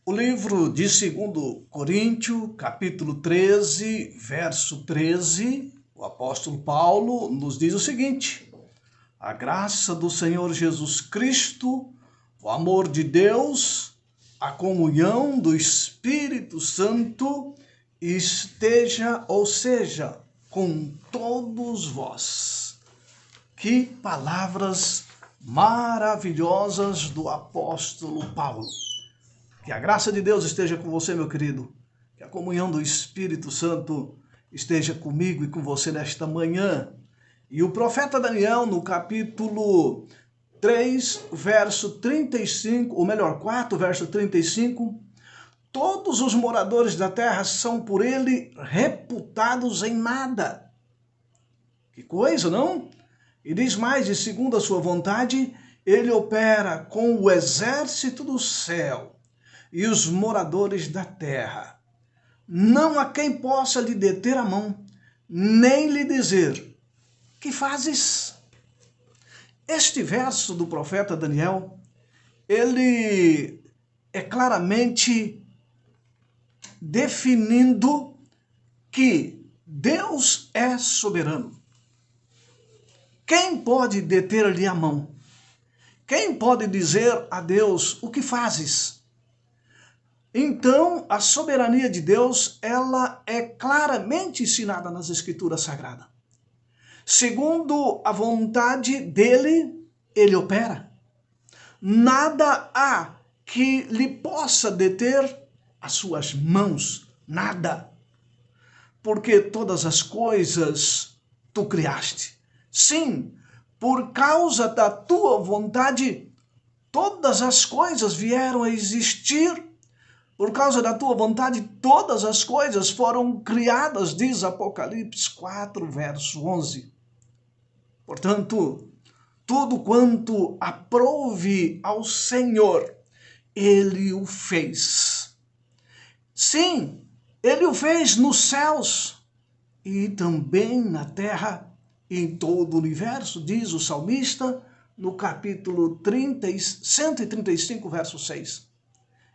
O livro de 2 Coríntios, capítulo 13, verso 13, o apóstolo Paulo nos diz o seguinte: a graça do Senhor Jesus Cristo, o amor de Deus, a comunhão do Espírito Santo esteja, ou seja, com todos vós. Que palavras maravilhosas do apóstolo Paulo. Que a graça de Deus esteja com você, meu querido. Que a comunhão do Espírito Santo esteja comigo e com você nesta manhã. E o profeta Daniel, no capítulo 3, verso 35, ou melhor, 4, verso 35, todos os moradores da terra são por ele reputados em nada. Que coisa, não? E diz mais, e segundo a sua vontade, ele opera com o exército do céu e os moradores da terra. Não há quem possa lhe deter a mão, nem lhe dizer: que fazes? Este verso do profeta Daniel, ele é claramente definindo que Deus é soberano. Quem pode deter-lhe a mão? Quem pode dizer a Deus: o que fazes? Então, a soberania de Deus, ela é claramente ensinada nas Escrituras Sagradas. Segundo a vontade dele, ele opera. Nada há que lhe possa deter as suas mãos, nada. Porque todas as coisas tu criaste. Sim, por causa da tua vontade, todas as coisas vieram a existir. Por causa da tua vontade, todas as coisas foram criadas, diz Apocalipse 4, verso 11. Portanto, tudo quanto aprouve ao Senhor, ele o fez. Sim, ele o fez nos céus e também na terra e em todo o universo, diz o salmista no capítulo 135, verso 6.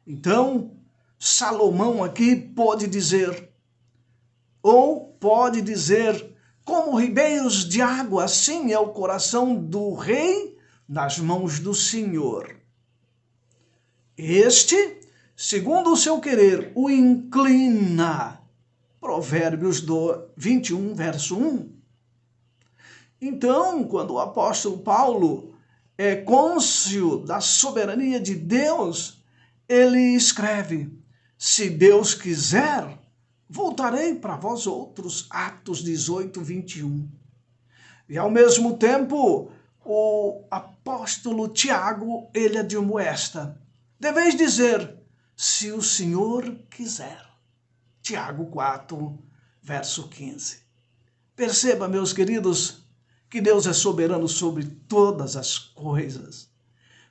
Então, Salomão aqui pode dizer, como ribeiros de água, assim é o coração do rei nas mãos do Senhor. Este, segundo o seu querer, o inclina. Provérbios 21, verso 1. Então, quando o apóstolo Paulo é cônscio da soberania de Deus, ele escreve: se Deus quiser, voltarei para vós outros, Atos 18, 21. E ao mesmo tempo, o apóstolo Tiago, ele admoesta: deveis dizer, se o Senhor quiser. Tiago 4, verso 15. Perceba, meus queridos, que Deus é soberano sobre todas as coisas.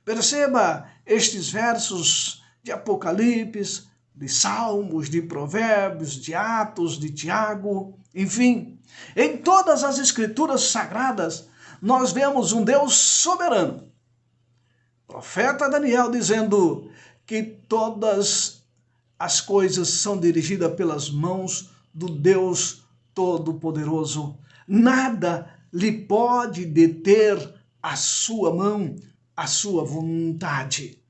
Perceba estes versos de Apocalipse, de Salmos, de Provérbios, de Atos, de Tiago, enfim. Em todas as Escrituras Sagradas, nós vemos um Deus soberano. O profeta Daniel dizendo que todas as coisas são dirigidas pelas mãos do Deus Todo-Poderoso. Nada lhe pode deter a sua mão, a sua vontade.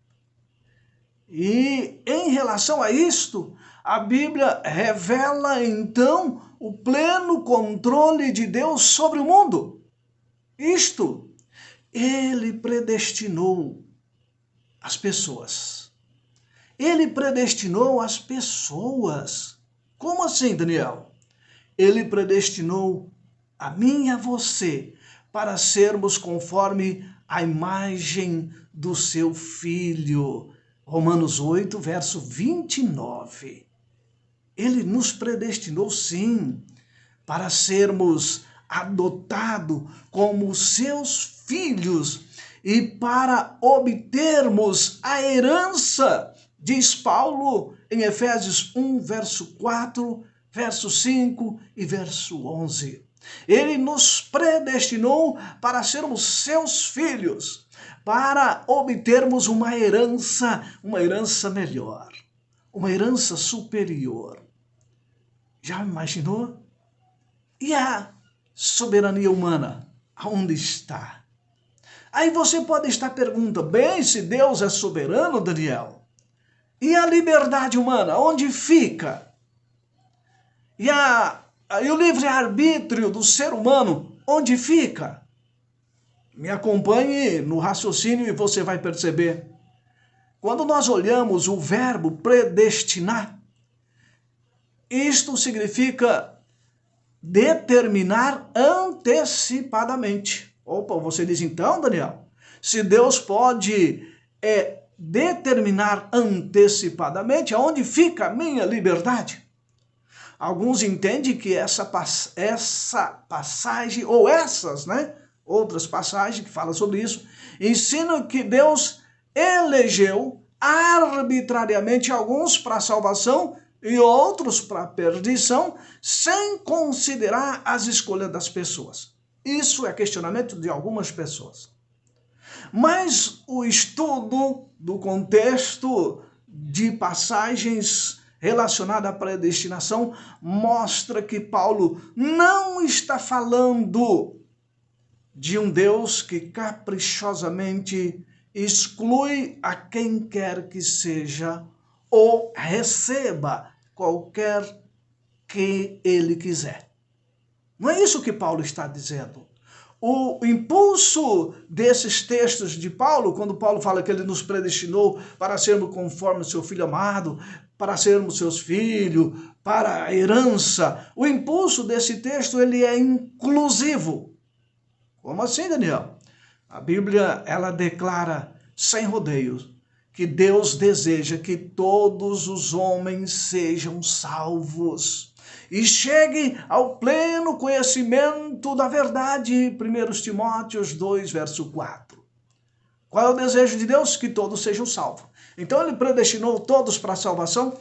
E em relação a isto, a Bíblia revela então o pleno controle de Deus sobre o mundo. Isto, ele predestinou as pessoas. Ele predestinou as pessoas. Como assim, Daniel? Ele predestinou a mim e a você para sermos conforme a imagem do seu Filho. Romanos 8, verso 29. Ele nos predestinou, sim, para sermos adotados como seus filhos e para obtermos a herança, diz Paulo em Efésios 1, verso 4, verso 5 e verso 11. Ele nos predestinou para sermos seus filhos, para obtermos uma herança melhor. uma herança superior. Já imaginou? E a soberania humana, aonde está? Aí você pode estar perguntando, bem, se Deus é soberano, Daniel, e a liberdade humana, onde fica? E o livre-arbítrio do ser humano, onde fica? Me acompanhe no raciocínio e você vai perceber. Quando nós olhamos o verbo predestinar, isto significa determinar antecipadamente. Opa, você diz então, Daniel, se Deus pode determinar antecipadamente, aonde fica a minha liberdade? Alguns entendem que essa passagem, ou essas, outras passagens que falam sobre isso, ensinam que Deus elegeu arbitrariamente alguns para a salvação e outros para a perdição, sem considerar as escolhas das pessoas. Isso é questionamento de algumas pessoas. Mas o estudo do contexto de passagens relacionadas à predestinação mostra que Paulo não está falando de um Deus que caprichosamente exclui a quem quer que seja ou receba qualquer que ele quiser. Não é isso que Paulo está dizendo. O impulso desses textos de Paulo, quando Paulo fala que ele nos predestinou para sermos conforme o seu Filho amado, para sermos seus filhos, para a herança, o impulso desse texto ele é inclusivo. Como assim, Daniel? A Bíblia ela declara sem rodeios que Deus deseja que todos os homens sejam salvos e cheguem ao pleno conhecimento da verdade. 1 Timóteo 2, verso 4. Qual é o desejo de Deus? Que todos sejam salvos. Então ele predestinou todos para a salvação?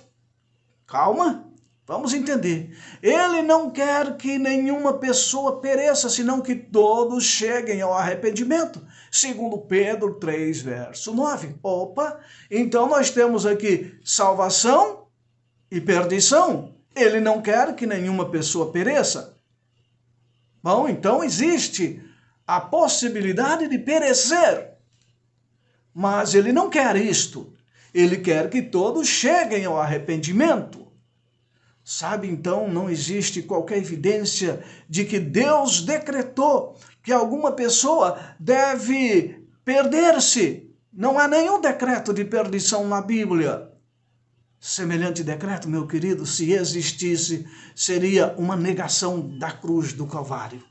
Calma, vamos entender. Ele não quer que nenhuma pessoa pereça, senão que todos cheguem ao arrependimento. Segundo Pedro 3, verso 9. Opa, então nós temos aqui salvação e perdição. Ele não quer que nenhuma pessoa pereça. Bom, então existe a possibilidade de perecer. Mas ele não quer isto. Ele quer que todos cheguem ao arrependimento. Sabe, então, não existe qualquer evidência de que Deus decretou que alguma pessoa deve perder-se. Não há nenhum decreto de perdição na Bíblia. Semelhante decreto, meu querido, se existisse, seria uma negação da cruz do Calvário.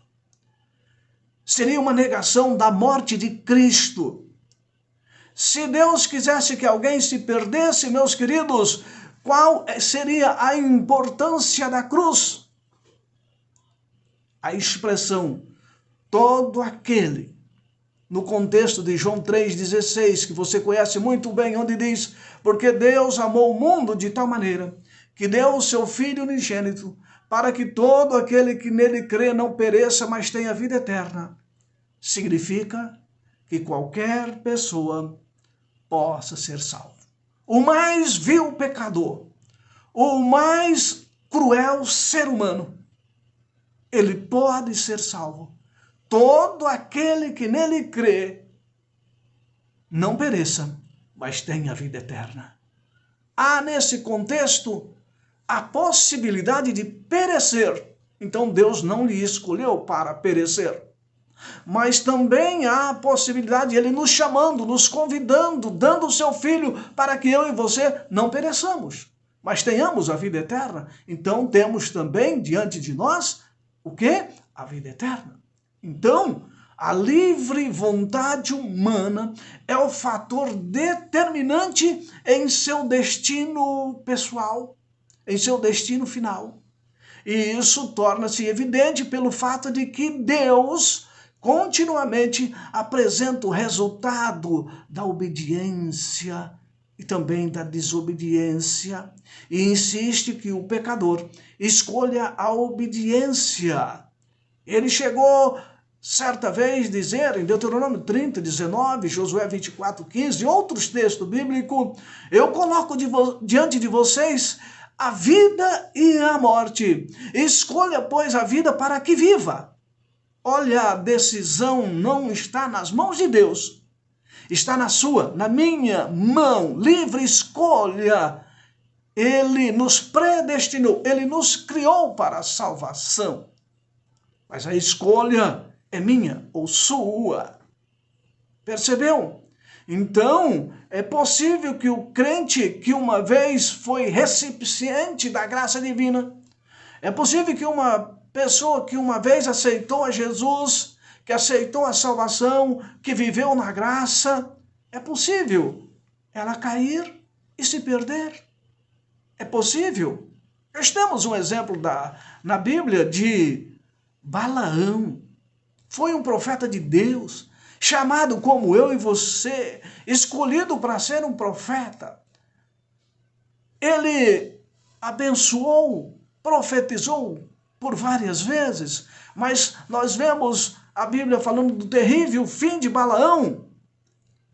Seria uma negação da morte de Cristo. Se Deus quisesse que alguém se perdesse, meus queridos, qual seria a importância da cruz? A expressão todo aquele, no contexto de João 3,16, que você conhece muito bem, onde diz, porque Deus amou o mundo de tal maneira que deu o seu Filho unigênito, para que todo aquele que nele crê não pereça, mas tenha vida eterna. Significa que qualquer pessoa possa ser salvo. O mais vil pecador, o mais cruel ser humano, ele pode ser salvo. Todo aquele que nele crê não pereça, mas tenha vida eterna. Há nesse contexto a possibilidade de perecer. Então Deus não lhe escolheu para perecer. Mas também há a possibilidade de ele nos chamando, nos convidando, dando o seu Filho para que eu e você não pereçamos, mas tenhamos a vida eterna. Então temos também diante de nós o quê? A vida eterna. Então, a livre vontade humana é o fator determinante em seu destino pessoal, em seu destino final. E isso torna-se evidente pelo fato de que Deus continuamente apresenta o resultado da obediência e também da desobediência, e insiste que o pecador escolha a obediência. Ele chegou certa vez dizer em Deuteronômio 30, 19, Josué 24, 15 e outros textos bíblicos, eu coloco diante de vocês a vida e a morte. Escolha, pois, a vida para que viva. Olha, a decisão não está nas mãos de Deus. Está na sua, na minha mão. Livre escolha. Ele nos predestinou, ele nos criou para a salvação. Mas a escolha é minha ou sua. Percebeu? Então, é possível que o crente que uma vez foi recipiente da graça divina, é possível que uma pessoa que uma vez aceitou a Jesus, que aceitou a salvação, que viveu na graça, é possível ela cair e se perder. É possível. Nós temos um exemplo na Bíblia de Balaão. Foi um profeta de Deus, chamado como eu e você, escolhido para ser um profeta. Ele abençoou, profetizou por várias vezes, mas nós vemos a Bíblia falando do terrível fim de Balaão.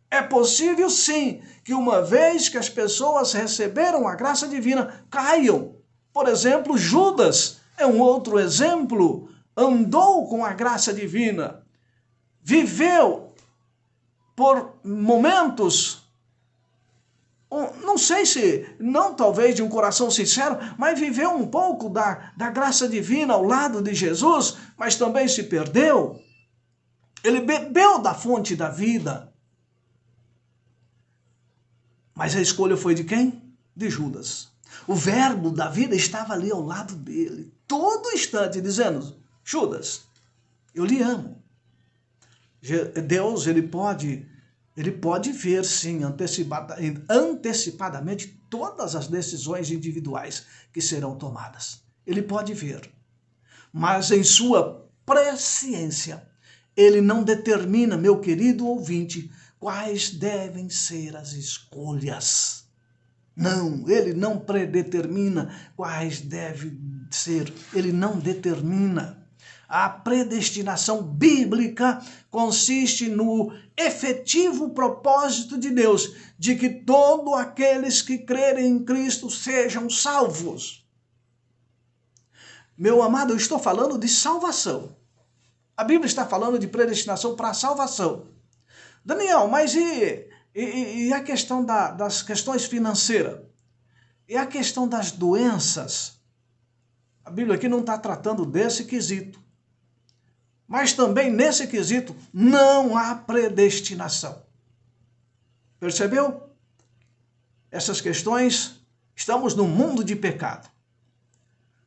É possível sim que uma vez que as pessoas receberam a graça divina, caiam. Por exemplo, Judas é um outro exemplo. Andou com a graça divina, viveu por momentos, não sei se, não talvez de um coração sincero, mas viveu um pouco da graça divina ao lado de Jesus, mas também se perdeu. Ele bebeu da fonte da vida. Mas a escolha foi de quem? De Judas. O verbo da vida estava ali ao lado dele, todo instante, dizendo: Judas, eu lhe amo. Deus, ele pode ver, sim, antecipadamente todas as decisões individuais que serão tomadas. Ele pode ver. Mas em sua presciência, ele não determina, meu querido ouvinte, quais devem ser as escolhas. Não, ele não predetermina quais devem ser. Ele não determina. A predestinação bíblica consiste no efetivo propósito de Deus de que todos aqueles que crerem em Cristo sejam salvos. Meu amado, eu estou falando de salvação. A Bíblia está falando de predestinação para a salvação. Daniel, mas e a questão das questões financeiras? E a questão das doenças? A Bíblia aqui não está tratando desse quesito. Mas também nesse quesito não há predestinação. Percebeu? Essas questões, estamos num mundo de pecado.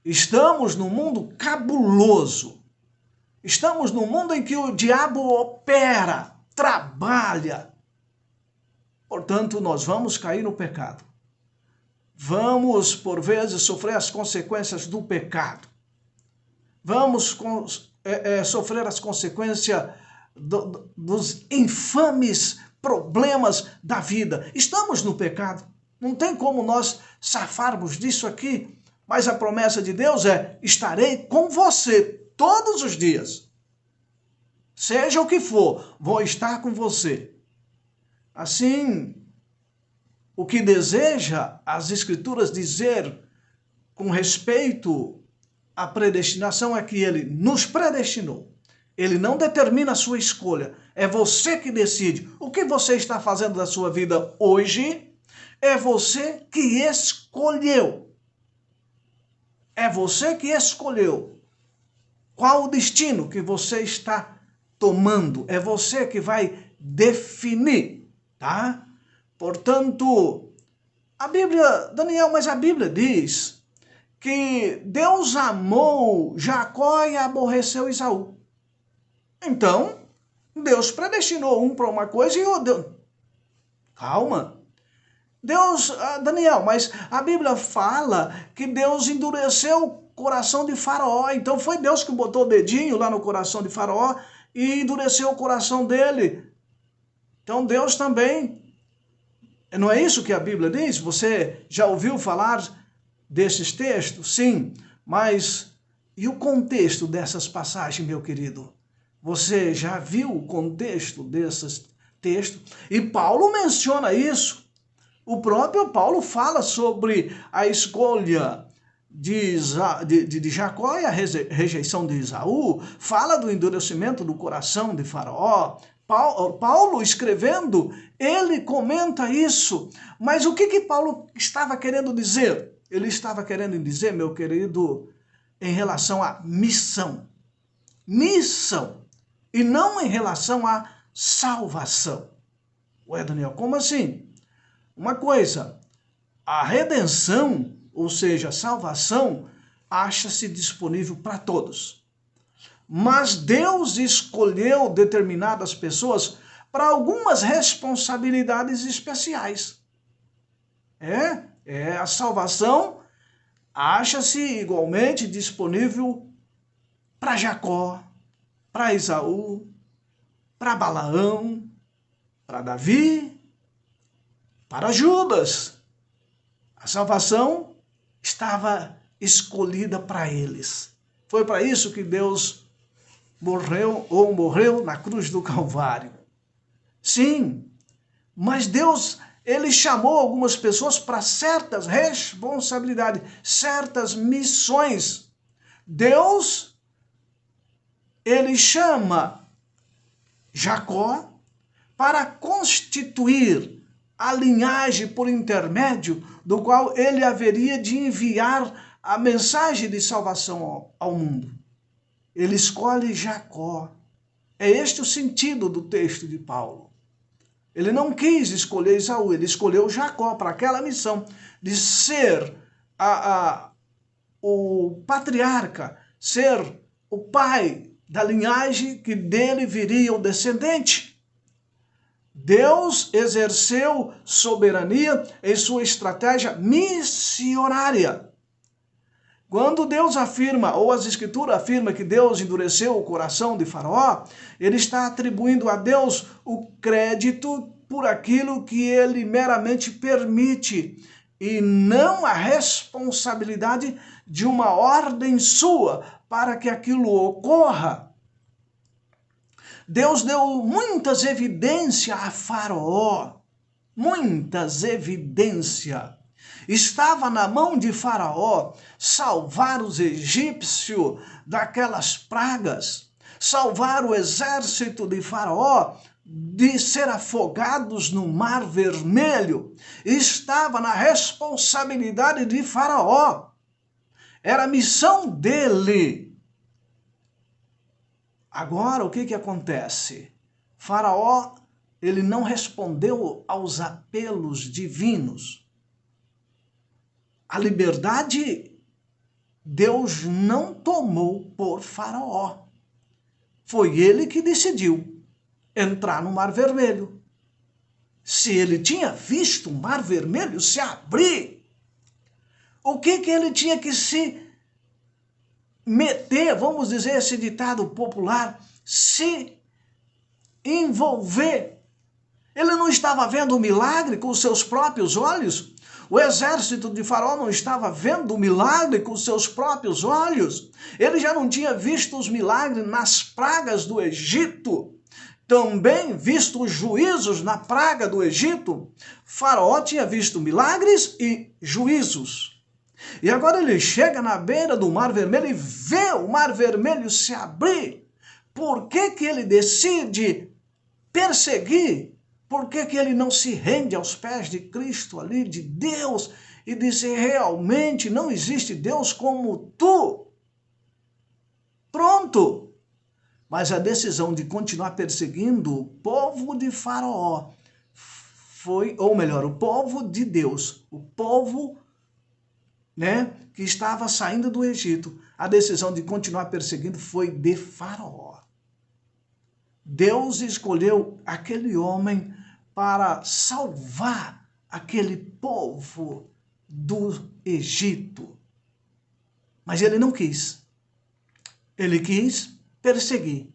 Estamos num mundo cabuloso. Estamos num mundo em que o diabo opera, trabalha. Portanto, nós vamos cair no pecado. Vamos, por vezes, sofrer as consequências do pecado. Vamos sofrer as consequências dos infames problemas da vida. Estamos no pecado. Não tem como nós safarmos disso aqui. Mas a promessa de Deus é: estarei com você todos os dias. Seja o que for, vou estar com você. Assim, o que deseja as Escrituras dizer com respeito à predestinação é que ele nos predestinou. Ele não determina a sua escolha. É você que decide. O que você está fazendo da sua vida hoje é você que escolheu. É você que escolheu. Qual o destino que você está tomando? É você que vai definir, tá? Portanto, a Bíblia, Daniel, mas a Bíblia diz que Deus amou Jacó e aborreceu Esaú. Então, Deus predestinou um para uma coisa e o Deus... Calma. Deus, Daniel, mas a Bíblia fala que Deus endureceu o coração de Faraó. Então foi Deus que botou o dedinho lá no coração de Faraó e endureceu o coração dele. Então Deus também... Não é isso que a Bíblia diz? Você já ouviu falar desses textos? Sim, mas e o contexto dessas passagens, meu querido? Você já viu o contexto desses textos? E Paulo menciona isso. O próprio Paulo fala sobre a escolha de Jacó e a rejeição de Esaú, fala do endurecimento do coração de Faraó. Paulo escrevendo, ele comenta isso. Mas o que Paulo estava querendo dizer? Ele estava querendo dizer, meu querido, em relação à missão. Missão. E não em relação à salvação. Ué, Daniel, como assim? Uma coisa, a redenção, ou seja, a salvação, acha-se disponível para todos. Mas Deus escolheu determinadas pessoas para algumas responsabilidades especiais. A salvação acha-se igualmente disponível para Jacó, para Esaú, para Balaão, para Davi, para Judas. A salvação estava escolhida para eles. Foi para isso que Deus morreu na cruz do Calvário. Sim, mas Deus, ele chamou algumas pessoas para certas responsabilidades, certas missões. Deus, ele chama Jacó para constituir a linhagem por intermédio do qual ele haveria de enviar a mensagem de salvação ao mundo. Ele escolhe Jacó. É este o sentido do texto de Paulo. Ele não quis escolher Esaú, ele escolheu Jacó para aquela missão de ser o patriarca, ser o pai da linhagem que dele viria o descendente. Deus exerceu soberania em sua estratégia missionária. Quando Deus afirma, ou as Escrituras afirmam que Deus endureceu o coração de Faraó, ele está atribuindo a Deus o crédito por aquilo que ele meramente permite, e não a responsabilidade de uma ordem sua para que aquilo ocorra. Deus deu muitas evidências a Faraó, muitas evidências. Estava na mão de Faraó salvar os egípcios daquelas pragas, salvar o exército de Faraó de ser afogados no Mar Vermelho. Estava na responsabilidade de Faraó. Era a missão dele. Agora, o que acontece? Faraó, ele não respondeu aos apelos divinos. A liberdade Deus não tomou por Faraó. Foi ele que decidiu entrar no Mar Vermelho. Se ele tinha visto o Mar Vermelho se abrir, o que ele tinha que se meter, vamos dizer esse ditado popular, se envolver? Ele não estava vendo o milagre com os seus próprios olhos? O exército de Faraó não estava vendo o milagre com os seus próprios olhos? Ele já não tinha visto os milagres nas pragas do Egito? Também visto os juízos na praga do Egito? Faraó tinha visto milagres e juízos. E agora ele chega na beira do Mar Vermelho e vê o Mar Vermelho se abrir. Por que ele decide perseguir? Por que ele não se rende aos pés de Cristo ali, de Deus, e diz: realmente não existe Deus como tu? Pronto! Mas a decisão de continuar perseguindo o povo de Faraó foi, ou melhor, o povo de Deus, o povo, que estava saindo do Egito, a decisão de continuar perseguindo foi de Faraó. Deus escolheu aquele homem para salvar aquele povo do Egito. Mas ele não quis. Ele quis perseguir.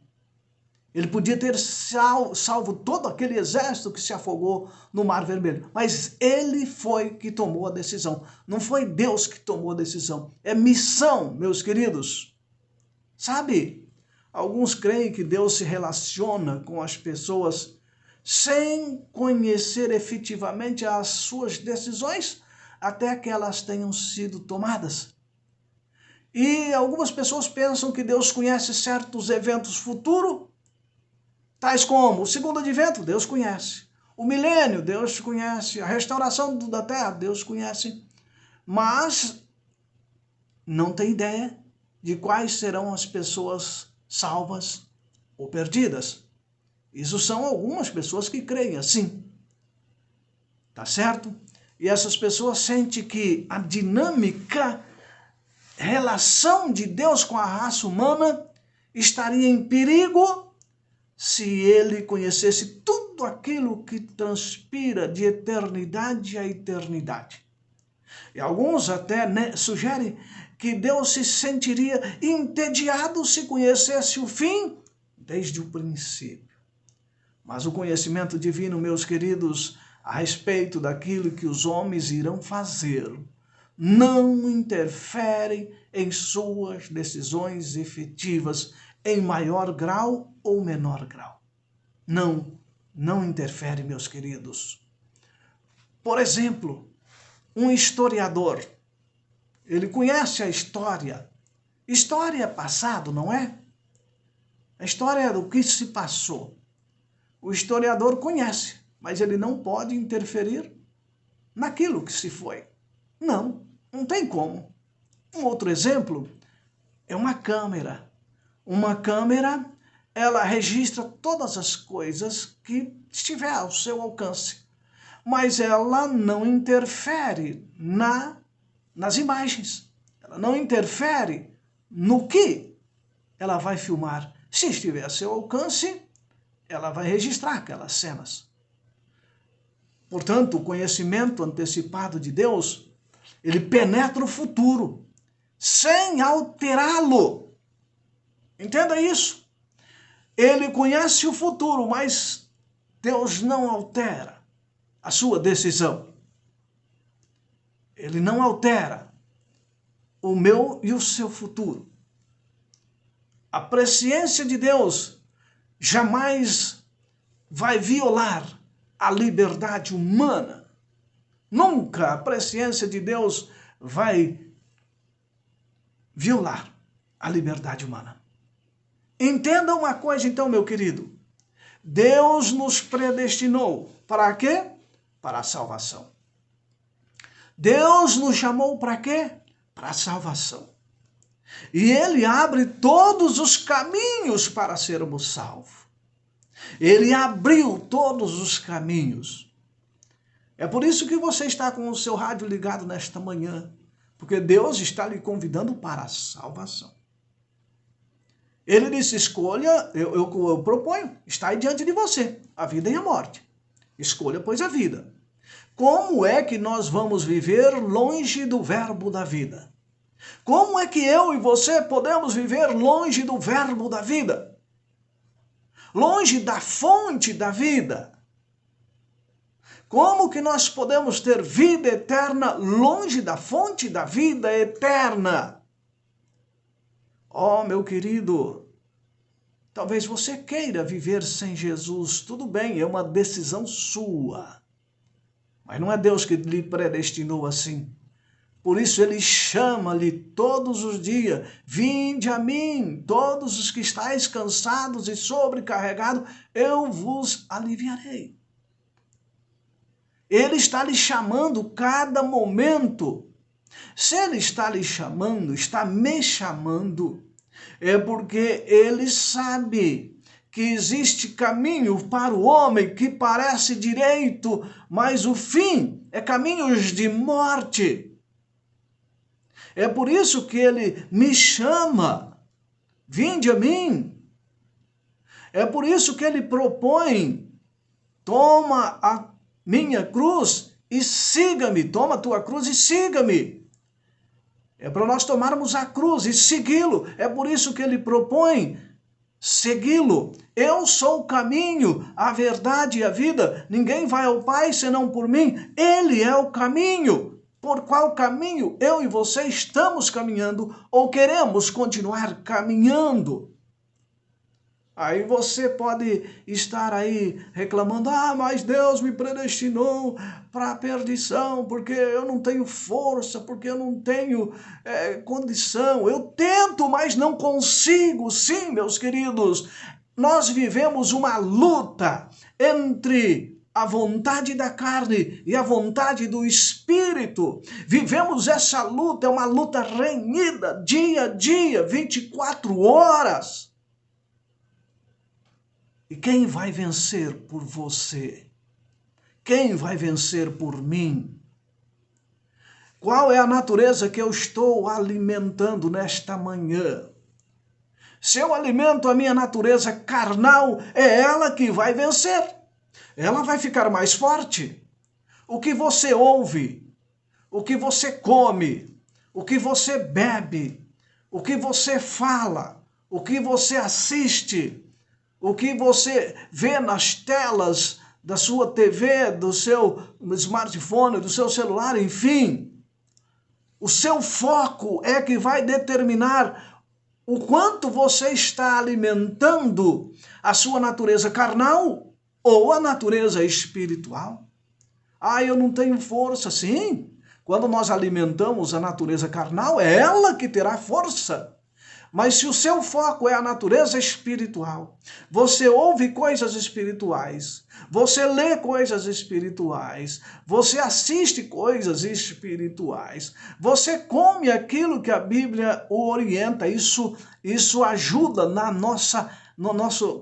Ele podia ter salvo todo aquele exército que se afogou no Mar Vermelho. Mas ele foi que tomou a decisão. Não foi Deus que tomou a decisão. É missão, meus queridos. Sabe? Alguns creem que Deus se relaciona com as pessoas sem conhecer efetivamente as suas decisões até que elas tenham sido tomadas. E algumas pessoas pensam que Deus conhece certos eventos futuros, tais como o segundo advento, Deus conhece. O milênio, Deus conhece. A restauração da terra, Deus conhece. Mas não tem ideia de quais serão as pessoas salvas ou perdidas. Isso são algumas pessoas que creem assim. Tá certo? E essas pessoas sentem que a dinâmica, relação de Deus com a raça humana estaria em perigo se ele conhecesse tudo aquilo que transpira de eternidade a eternidade. E alguns até sugerem que Deus se sentiria entediado se conhecesse o fim desde o princípio. Mas o conhecimento divino, meus queridos, a respeito daquilo que os homens irão fazer, não interfere em suas decisões efetivas em maior grau ou menor grau. Não interfere, meus queridos. Por exemplo, um historiador, ele conhece a história. História é passado, não é? A história é do que se passou. O historiador conhece, mas ele não pode interferir naquilo que se foi. Não tem como. Um outro exemplo é uma câmera. Uma câmera, ela registra todas as coisas que estiver ao seu alcance, mas ela não interfere nas imagens. Ela não interfere no que ela vai filmar. Se estiver a seu alcance, ela vai registrar aquelas cenas. Portanto, o conhecimento antecipado de Deus, ele penetra o futuro, sem alterá-lo. Entenda isso. Ele conhece o futuro, mas Deus não altera a sua decisão. Ele não altera o meu e o seu futuro. A presciência de Deus jamais vai violar a liberdade humana. Nunca a presciência de Deus vai violar a liberdade humana. Entenda uma coisa então, meu querido. Deus nos predestinou para quê? Para a salvação. Deus nos chamou para quê? Para a salvação. E Ele abre todos os caminhos para sermos salvos. Ele abriu todos os caminhos. É por isso que você está com o seu rádio ligado nesta manhã, porque Deus está lhe convidando para a salvação. Ele disse, escolha, eu proponho, está aí diante de você, a vida e a morte. Escolha, pois, a vida. Como é que nós vamos viver longe do verbo da vida? Como é que eu e você podemos viver longe do verbo da vida? Longe da fonte da vida? Como que nós podemos ter vida eterna longe da fonte da vida eterna? Oh, meu querido, talvez você queira viver sem Jesus. Tudo bem, é uma decisão sua. Mas não é Deus que lhe predestinou assim. Por isso Ele chama-lhe todos os dias. Vinde a mim, todos os que estáis cansados e sobrecarregados, eu vos aliviarei. Ele está lhe chamando cada momento. Se Ele está lhe chamando, está me chamando, é porque Ele sabe que existe caminho para o homem que parece direito, mas o fim é caminhos de morte. É por isso que Ele me chama, vinde a mim. É por isso que Ele propõe, toma a minha cruz e siga-me, toma a tua cruz e siga-me. É para nós tomarmos a cruz e segui-lo. É por isso que Ele propõe segui-lo. Eu sou o caminho, a verdade e a vida. Ninguém vai ao Pai senão por mim. Ele é o caminho. Por qual caminho eu e você estamos caminhando ou queremos continuar caminhando? Aí você pode estar aí reclamando, mas Deus me predestinou para a perdição, porque eu não tenho força, porque eu não tenho condição. Eu tento, mas não consigo. Sim, meus queridos, nós vivemos uma luta entre a vontade da carne e a vontade do Espírito. Vivemos essa luta, é uma luta renhida, dia a dia, 24 horas. E quem vai vencer por você? Quem vai vencer por mim? Qual é a natureza que eu estou alimentando nesta manhã? Se eu alimento a minha natureza carnal, é ela que vai vencer. Ela vai ficar mais forte. O que você ouve, o que você come, o que você bebe, o que você fala, o que você assiste, o que você vê nas telas da sua TV, do seu smartphone, do seu celular, enfim. O seu foco é que vai determinar o quanto você está alimentando a sua natureza carnal ou a natureza espiritual. Eu não tenho força. Sim, quando nós alimentamos a natureza carnal, é ela que terá força. Mas se o seu foco é a natureza espiritual, você ouve coisas espirituais, você lê coisas espirituais, você assiste coisas espirituais, você come aquilo que a Bíblia o orienta, isso ajuda na nossa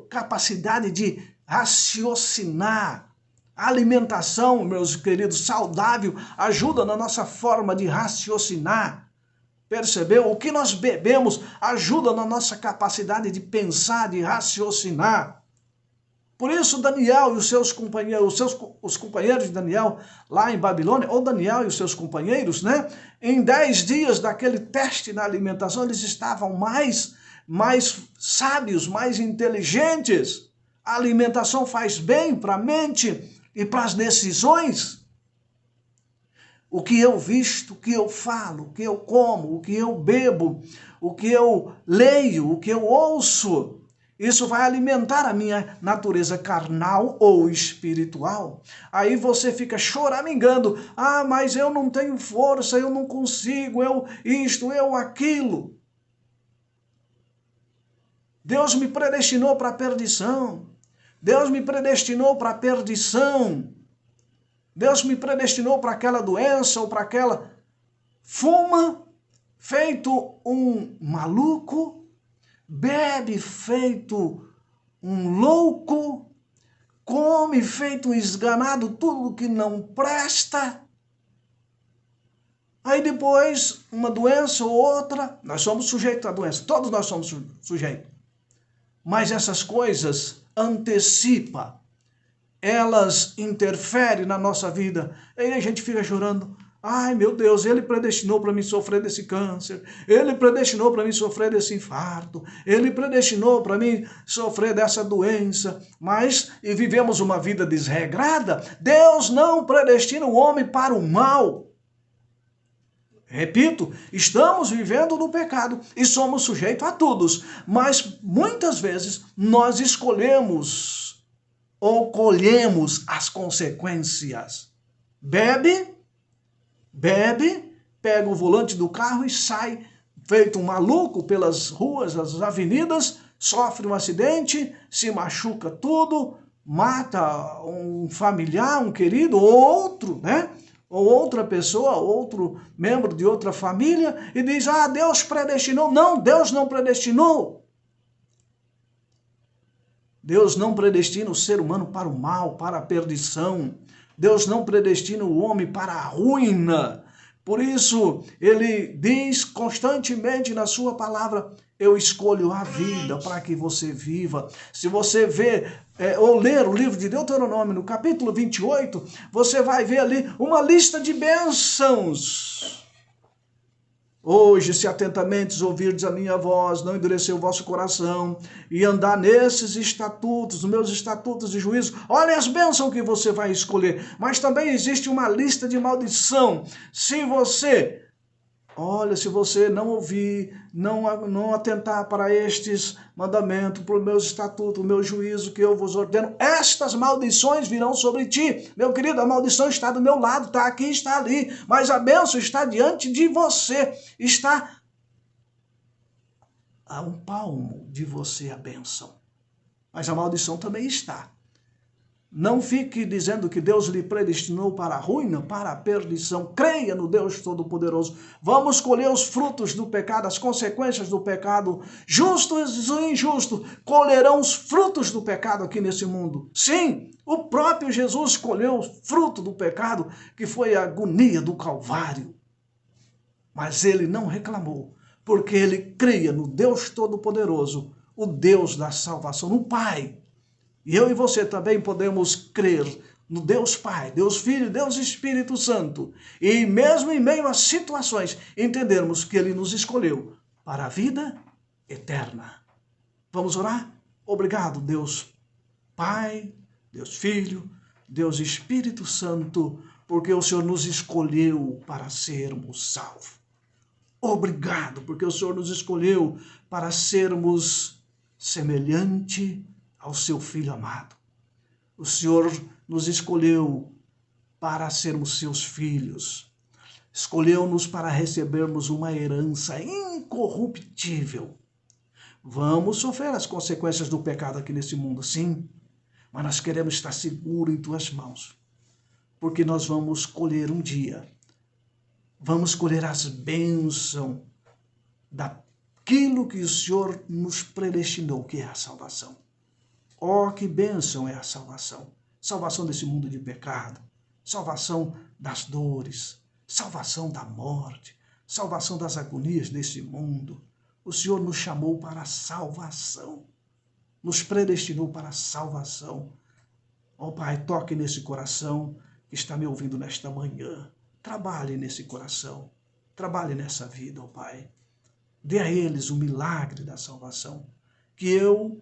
capacidade de raciocinar. A alimentação, meus queridos, saudável, ajuda na nossa forma de raciocinar. Percebeu? O que nós bebemos ajuda na nossa capacidade de pensar, de raciocinar. Por isso Daniel e os seus companheiros, os companheiros de Daniel lá em Babilônia, ou Daniel e os seus companheiros, né? Em 10 dias daquele teste na alimentação, eles estavam mais sábios, mais inteligentes. A alimentação faz bem para a mente e para as decisões. O que eu visto, o que eu falo, o que eu como, o que eu bebo, o que eu leio, o que eu ouço, isso vai alimentar a minha natureza carnal ou espiritual. Aí você fica choramingando, mas eu não tenho força, eu não consigo, eu aquilo. Deus me predestinou para a perdição. Deus me predestinou para a perdição. Deus me predestinou para aquela doença ou para aquela... Fuma feito um maluco, bebe feito um louco, come feito um esganado, tudo que não presta. Aí depois, uma doença ou outra, nós somos sujeitos à doença, todos nós somos sujeitos. Mas essas coisas antecipam. Elas interferem na nossa vida. Aí a gente fica chorando. Meu Deus, Ele predestinou para mim sofrer desse câncer. Ele predestinou para mim sofrer desse infarto. Ele predestinou para mim sofrer dessa doença. E vivemos uma vida desregrada. Deus não predestina o homem para o mal. Repito, estamos vivendo no pecado e somos sujeitos a todos. Mas muitas vezes nós escolhemos ou colhemos as consequências. Bebe, pega o volante do carro e sai feito um maluco pelas ruas, as avenidas, sofre um acidente, se machuca tudo, mata um familiar, um querido, ou outro, né? Ou outra pessoa, outro membro de outra família, e diz, Deus predestinou. Não, Deus não predestinou. Deus não predestina o ser humano para o mal, para a perdição. Deus não predestina o homem para a ruína. Por isso, ele diz constantemente na sua palavra, eu escolho a vida para que você viva. Se você ver ou ler o livro de Deuteronômio, no capítulo 28, você vai ver ali uma lista de bênçãos. Hoje, se atentamente ouvirdes a minha voz, não endurecer o vosso coração, e andar nesses estatutos, nos meus estatutos de juízo, olha as bênçãos que você vai escolher. Mas também existe uma lista de maldição. Se você Olha, se você não ouvir, não atentar para estes mandamentos, para os meus estatutos, o meu juízo que eu vos ordeno, estas maldições virão sobre ti. Meu querido, a maldição está do meu lado, está aqui, está ali, mas a bênção está diante de você, está a um palmo de você a bênção. Mas a maldição também está. Não fique dizendo que Deus lhe predestinou para a ruína, para a perdição. Creia no Deus Todo-Poderoso. Vamos colher os frutos do pecado, as consequências do pecado. Justos e injustos colherão os frutos do pecado aqui nesse mundo. Sim, o próprio Jesus colheu o fruto do pecado, que foi a agonia do Calvário. Mas ele não reclamou, porque ele cria no Deus Todo-Poderoso, o Deus da salvação, no Pai. E eu e você também podemos crer no Deus Pai, Deus Filho, Deus Espírito Santo. E mesmo em meio às situações, entendermos que Ele nos escolheu para a vida eterna. Vamos orar? Obrigado, Deus Pai, Deus Filho, Deus Espírito Santo, porque o Senhor nos escolheu para sermos salvos. Obrigado, porque o Senhor nos escolheu para sermos semelhante ao seu Filho amado. O Senhor nos escolheu para sermos seus filhos. Escolheu-nos para recebermos uma herança incorruptível. Vamos sofrer as consequências do pecado aqui nesse mundo, sim, mas nós queremos estar seguros em tuas mãos, porque nós vamos colher um dia, vamos colher as bênçãos daquilo que o Senhor nos predestinou, que é a salvação. Oh, que bênção é a salvação! Salvação desse mundo de pecado, salvação das dores, salvação da morte, salvação das agonias desse mundo. O Senhor nos chamou para a salvação, nos predestinou para a salvação. Oh, Pai, toque nesse coração que está me ouvindo nesta manhã. Trabalhe nesse coração, trabalhe nessa vida, oh Pai. Dê a eles o milagre da salvação, que eu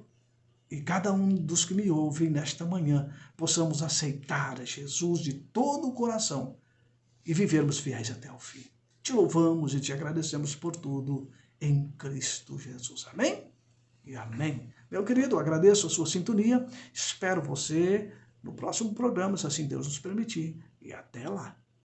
e cada um dos que me ouvem nesta manhã possamos aceitar a Jesus de todo o coração e vivermos fiéis até o fim. Te louvamos e te agradecemos por tudo em Cristo Jesus. Amém? E amém. Meu querido, agradeço a sua sintonia. Espero você no próximo programa, se assim Deus nos permitir. E até lá.